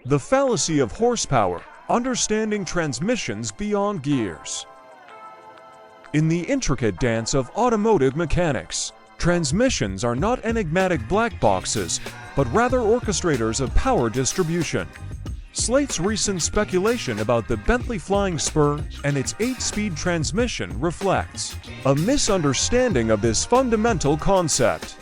The fallacy of horsepower, understanding transmissions beyond gears. In the intricate dance of automotive mechanics, transmissions are not enigmatic black boxes, but rather orchestrators of power distribution. Slate's recent speculation about the Bentley Flying Spur and its 8-speed transmission reflects a misunderstanding of this fundamental concept.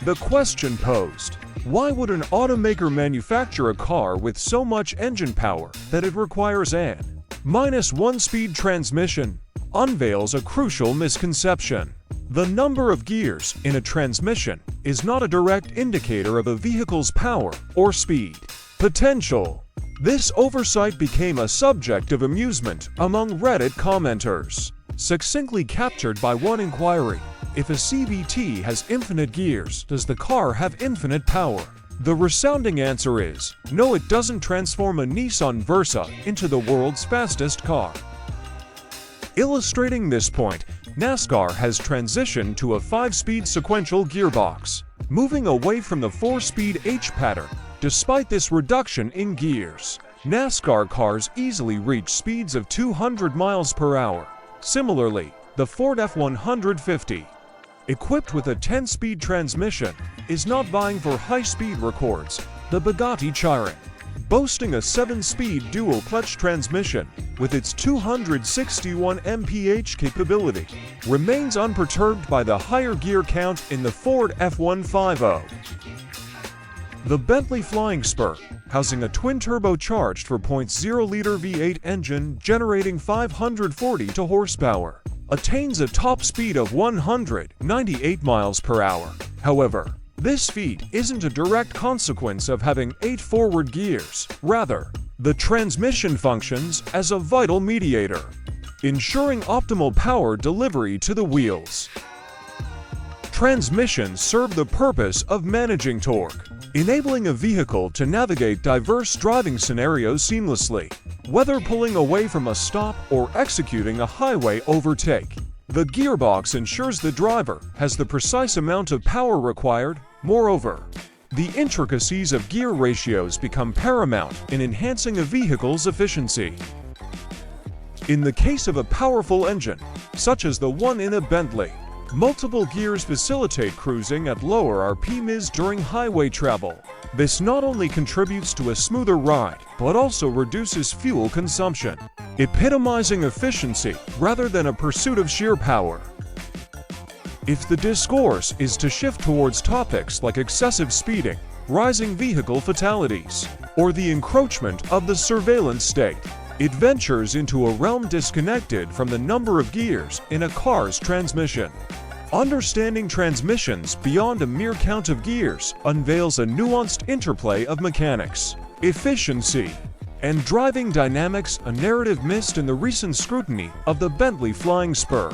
The question posed: why would an automaker manufacture a car with so much engine power that it requires an -1-speed transmission? Unveils a crucial misconception. The number of gears in a transmission is not a direct indicator of a vehicle's power or speed potential. This oversight became a subject of amusement among Reddit commenters, succinctly captured by one inquiry: if a CVT has infinite gears, does the car have infinite power? The resounding answer is, no, it doesn't transform a Nissan Versa into the world's fastest car. Illustrating this point, NASCAR has transitioned to a 5-speed sequential gearbox, moving away from the 4-speed H pattern. Despite this reduction in gears, NASCAR cars easily reach speeds of 200 miles per hour. Similarly, the Ford F-150, equipped with a 10-speed transmission, is not vying for high-speed records. The Bugatti Chiron, boasting a 7-speed dual-clutch transmission with its 261 mph capability, remains unperturbed by the higher gear count in the Ford F-150. The Bentley Flying Spur, housing a twin-turbocharged 4.0-liter V8 engine generating 540 horsepower, attains a top speed of 198 miles per hour. However, this feat isn't a direct consequence of having 8 forward gears. Rather, the transmission functions as a vital mediator, ensuring optimal power delivery to the wheels. Transmissions serve the purpose of managing torque, enabling a vehicle to navigate diverse driving scenarios seamlessly, whether pulling away from a stop or executing a highway overtake. The gearbox ensures the driver has the precise amount of power required. Moreover, the intricacies of gear ratios become paramount in enhancing a vehicle's efficiency. In the case of a powerful engine, such as the one in a Bentley, multiple gears facilitate cruising at lower RPMs during highway travel. This not only contributes to a smoother ride, but also reduces fuel consumption, epitomizing efficiency rather than a pursuit of sheer power. If the discourse is to shift towards topics like excessive speeding, rising vehicle fatalities, or the encroachment of the surveillance state, it ventures into a realm disconnected from the number of gears in a car's transmission. Understanding transmissions beyond a mere count of gears unveils a nuanced interplay of mechanics, efficiency, and driving dynamics, a narrative missed in the recent scrutiny of the Bentley Flying Spur.